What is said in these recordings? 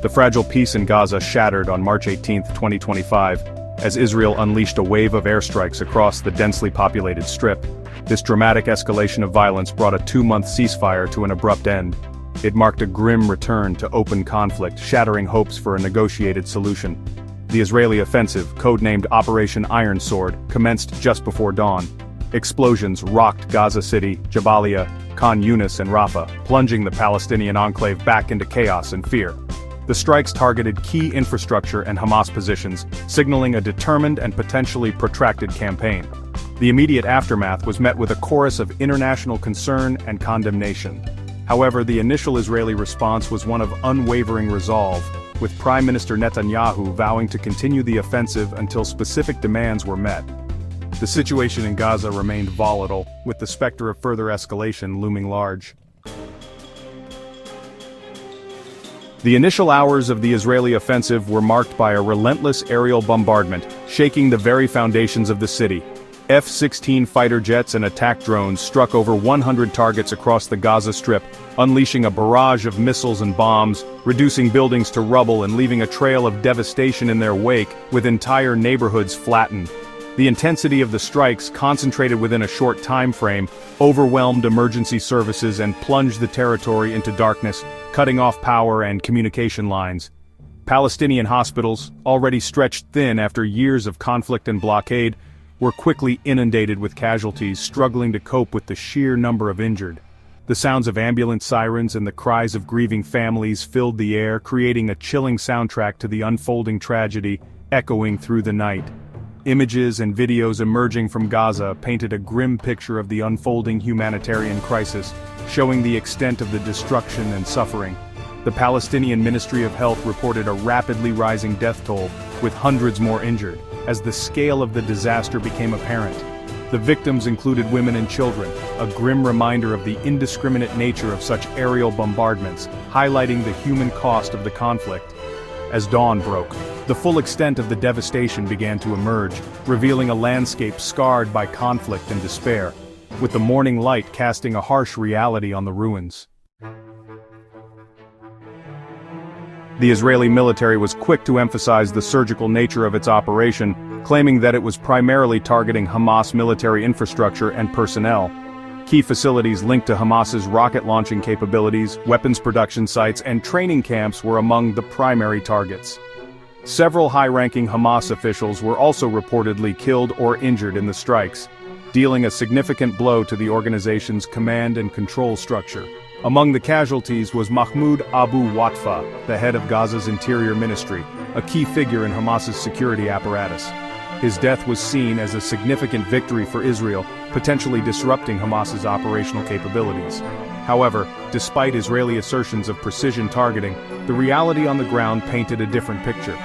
The fragile peace in Gaza shattered on March 18, 2025, as Israel unleashed a wave of airstrikes across the densely populated Strip. This dramatic escalation of violence brought a 2-month ceasefire to an abrupt end. It marked a grim return to open conflict, shattering hopes for a negotiated solution. The Israeli offensive, codenamed Operation Iron Sword, commenced just before dawn. Explosions rocked Gaza City, Jabalia, Khan Yunis and Rafah, plunging the Palestinian enclave back into chaos and fear. The strikes targeted key infrastructure and Hamas positions, signaling a determined and potentially protracted campaign. The immediate aftermath was met with a chorus of international concern and condemnation. However, the initial Israeli response was one of unwavering resolve, with Prime Minister Netanyahu vowing to continue the offensive until specific demands were met. The situation in Gaza remained volatile, with the specter of further escalation looming large. The initial hours of the Israeli offensive were marked by a relentless aerial bombardment, shaking the very foundations of the city. F-16 fighter jets and attack drones struck over 100 targets across the Gaza Strip, unleashing a barrage of missiles and bombs, reducing buildings to rubble and leaving a trail of devastation in their wake, with entire neighborhoods flattened. The intensity of the strikes, concentrated within a short time frame, overwhelmed emergency services and plunged the territory into darkness, cutting off power and communication lines. Palestinian hospitals, already stretched thin after years of conflict and blockade, were quickly inundated with casualties, struggling to cope with the sheer number of injured. The sounds of ambulance sirens and the cries of grieving families filled the air, creating a chilling soundtrack to the unfolding tragedy, echoing through the night. Images and videos emerging from Gaza painted a grim picture of the unfolding humanitarian crisis, showing the extent of the destruction and suffering. The Palestinian Ministry of Health reported a rapidly rising death toll, with hundreds more injured, as the scale of the disaster became apparent. The victims included women and children, a grim reminder of the indiscriminate nature of such aerial bombardments, highlighting the human cost of the conflict. As dawn broke, the full extent of the devastation began to emerge, revealing a landscape scarred by conflict and despair, with the morning light casting a harsh reality on the ruins. The Israeli military was quick to emphasize the surgical nature of its operation, claiming that it was primarily targeting Hamas military infrastructure and personnel. Key facilities linked to Hamas's rocket launching capabilities, weapons production sites, and training camps were among the primary targets. Several high-ranking Hamas officials were also reportedly killed or injured in the strikes, dealing a significant blow to the organization's command and control structure. Among the casualties was Mahmoud Abu Watfa, the head of Gaza's Interior Ministry, a key figure in Hamas's security apparatus. His death was seen as a significant victory for Israel, potentially disrupting Hamas's operational capabilities. However, despite Israeli assertions of precision targeting, the reality on the ground painted a different picture.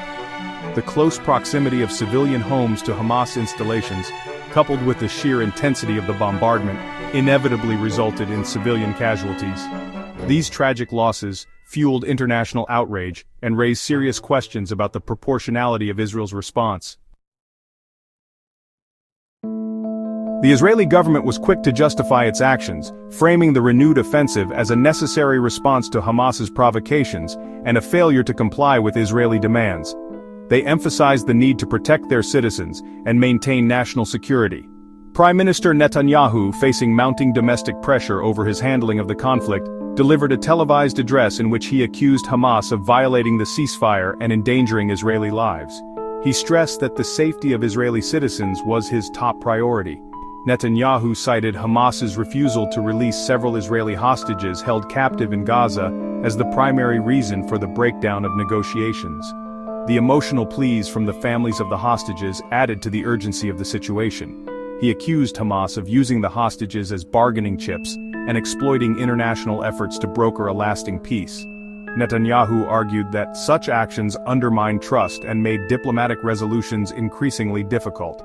The close proximity of civilian homes to Hamas installations, coupled with the sheer intensity of the bombardment, inevitably resulted in civilian casualties. These tragic losses fueled international outrage and raised serious questions about the proportionality of Israel's response. The Israeli government was quick to justify its actions, framing the renewed offensive as a necessary response to Hamas's provocations and a failure to comply with Israeli demands. They emphasized the need to protect their citizens and maintain national security. Prime Minister Netanyahu, facing mounting domestic pressure over his handling of the conflict, delivered a televised address in which he accused Hamas of violating the ceasefire and endangering Israeli lives. He stressed that the safety of Israeli citizens was his top priority. Netanyahu cited Hamas's refusal to release several Israeli hostages held captive in Gaza as the primary reason for the breakdown of negotiations. The emotional pleas from the families of the hostages added to the urgency of the situation. He accused Hamas of using the hostages as bargaining chips and exploiting international efforts to broker a lasting peace. Netanyahu argued that such actions undermined trust and made diplomatic resolutions increasingly difficult.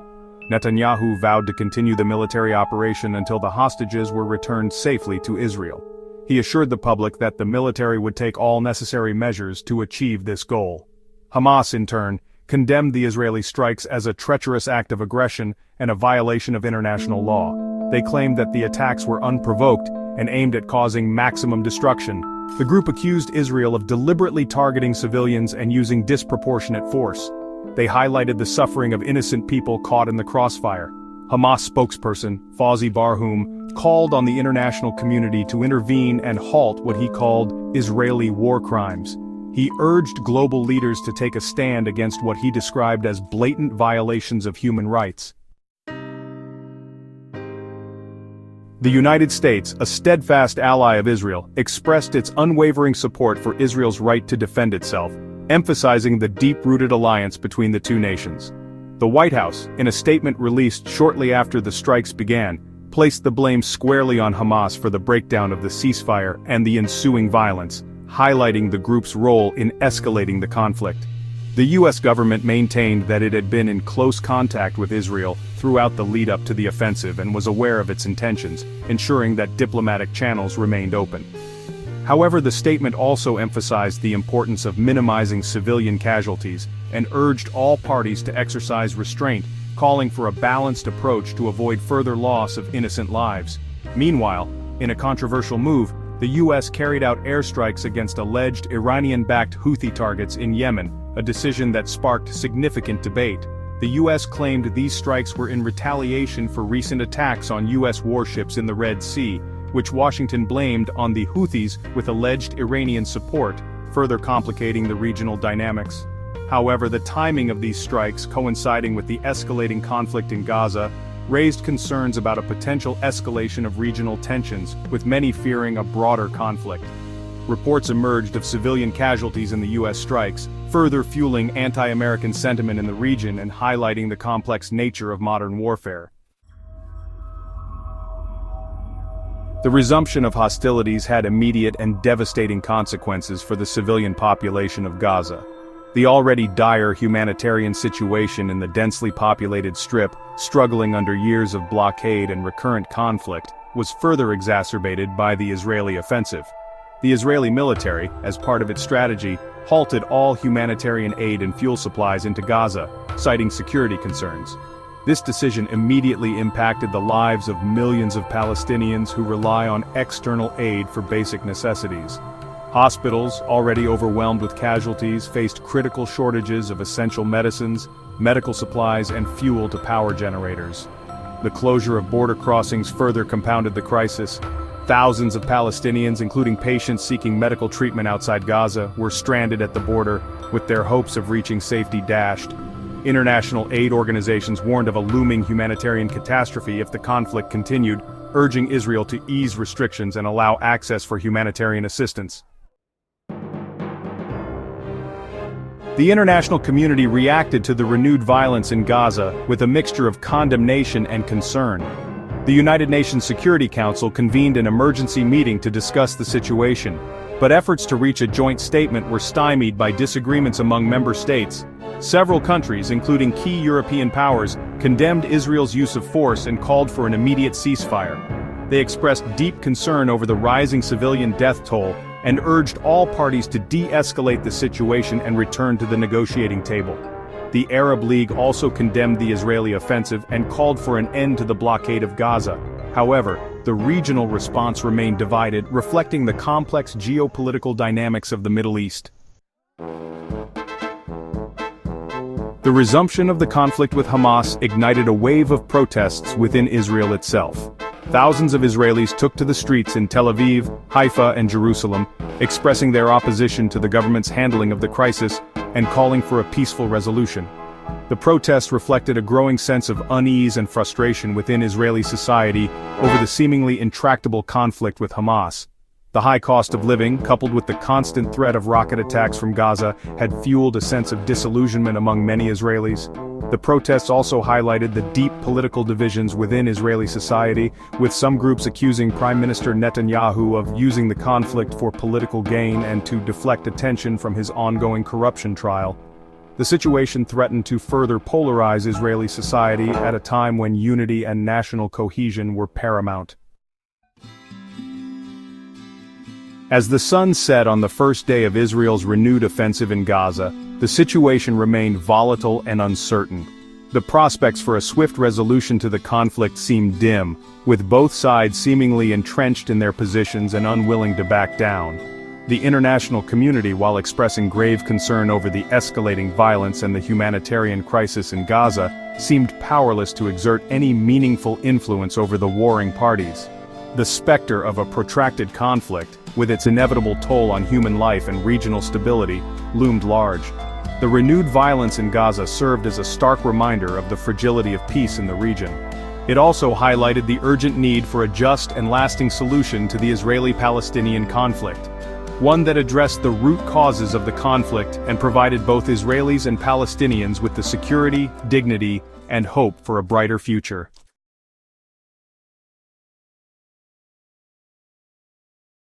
Netanyahu vowed to continue the military operation until the hostages were returned safely to Israel. He assured the public that the military would take all necessary measures to achieve this goal. Hamas, in turn, condemned the Israeli strikes as a treacherous act of aggression and a violation of international law. They claimed that the attacks were unprovoked and aimed at causing maximum destruction, The group accused Israel of deliberately targeting civilians and using disproportionate force. They highlighted the suffering of innocent people caught in the crossfire. Hamas spokesperson, Fawzi Barhoum, called on the international community to intervene and halt what he called Israeli war crimes. He urged global leaders to take a stand against what he described as blatant violations of human rights. The United States, a steadfast ally of Israel, expressed its unwavering support for Israel's right to defend itself, emphasizing the deep-rooted alliance between the two nations. The White House, in a statement released shortly after the strikes began, placed the blame squarely on Hamas for the breakdown of the ceasefire and the ensuing violence, highlighting the group's role in escalating the conflict. The U.S. government maintained that it had been in close contact with Israel throughout the lead-up to the offensive and was aware of its intentions, ensuring that diplomatic channels remained open. However, the statement also emphasized the importance of minimizing civilian casualties and urged all parties to exercise restraint, calling for a balanced approach to avoid further loss of innocent lives. Meanwhile, in a controversial move, the U.S. carried out airstrikes against alleged Iranian-backed Houthi targets in Yemen, a decision that sparked significant debate. The U.S. claimed these strikes were in retaliation for recent attacks on U.S. warships in the Red Sea, which Washington blamed on the Houthis with alleged Iranian support, further complicating the regional dynamics. However, the timing of these strikes, coinciding with the escalating conflict in Gaza, raised concerns about a potential escalation of regional tensions, with many fearing a broader conflict. Reports emerged of civilian casualties in the U.S. strikes, further fueling anti-American sentiment in the region and highlighting the complex nature of modern warfare. The resumption of hostilities had immediate and devastating consequences for the civilian population of Gaza. The already dire humanitarian situation in the densely populated Strip, struggling under years of blockade and recurrent conflict, was further exacerbated by the Israeli offensive. The Israeli military, as part of its strategy, halted all humanitarian aid and fuel supplies into Gaza, citing security concerns. This decision immediately impacted the lives of millions of Palestinians who rely on external aid for basic necessities. Hospitals, already overwhelmed with casualties, faced critical shortages of essential medicines, medical supplies, and fuel to power generators. The closure of border crossings further compounded the crisis. Thousands of Palestinians, including patients seeking medical treatment outside Gaza, were stranded at the border, with their hopes of reaching safety dashed. International aid organizations warned of a looming humanitarian catastrophe if the conflict continued, urging Israel to ease restrictions and allow access for humanitarian assistance. The international community reacted to the renewed violence in Gaza with a mixture of condemnation and concern. The United Nations Security Council convened an emergency meeting to discuss the situation, but efforts to reach a joint statement were stymied by disagreements among member states. Several countries, including key European powers, condemned Israel's use of force and called for an immediate ceasefire. They expressed deep concern over the rising civilian death toll and urged all parties to de-escalate the situation and return to the negotiating table. The Arab League also condemned the Israeli offensive and called for an end to the blockade of Gaza. However, the regional response remained divided, reflecting the complex geopolitical dynamics of the Middle East. The resumption of the conflict with Hamas ignited a wave of protests within Israel itself. Thousands of Israelis took to the streets in Tel Aviv, Haifa, and Jerusalem, expressing their opposition to the government's handling of the crisis and calling for a peaceful resolution. The protests reflected a growing sense of unease and frustration within Israeli society over the seemingly intractable conflict with Hamas. The high cost of living, coupled with the constant threat of rocket attacks from Gaza, had fueled a sense of disillusionment among many Israelis. The protests also highlighted the deep political divisions within Israeli society, with some groups accusing Prime Minister Netanyahu of using the conflict for political gain and to deflect attention from his ongoing corruption trial. The situation threatened to further polarize Israeli society at a time when unity and national cohesion were paramount. As the sun set on the first day of Israel's renewed offensive in Gaza, the situation remained volatile and uncertain. The prospects for a swift resolution to the conflict seemed dim, with both sides seemingly entrenched in their positions and unwilling to back down. The international community, while expressing grave concern over the escalating violence and the humanitarian crisis in Gaza, seemed powerless to exert any meaningful influence over the warring parties. The specter of a protracted conflict, with its inevitable toll on human life and regional stability, loomed large. The renewed violence in Gaza served as a stark reminder of the fragility of peace in the region. It also highlighted the urgent need for a just and lasting solution to the Israeli-Palestinian conflict, one that addressed the root causes of the conflict and provided both Israelis and Palestinians with the security, dignity, and hope for a brighter future.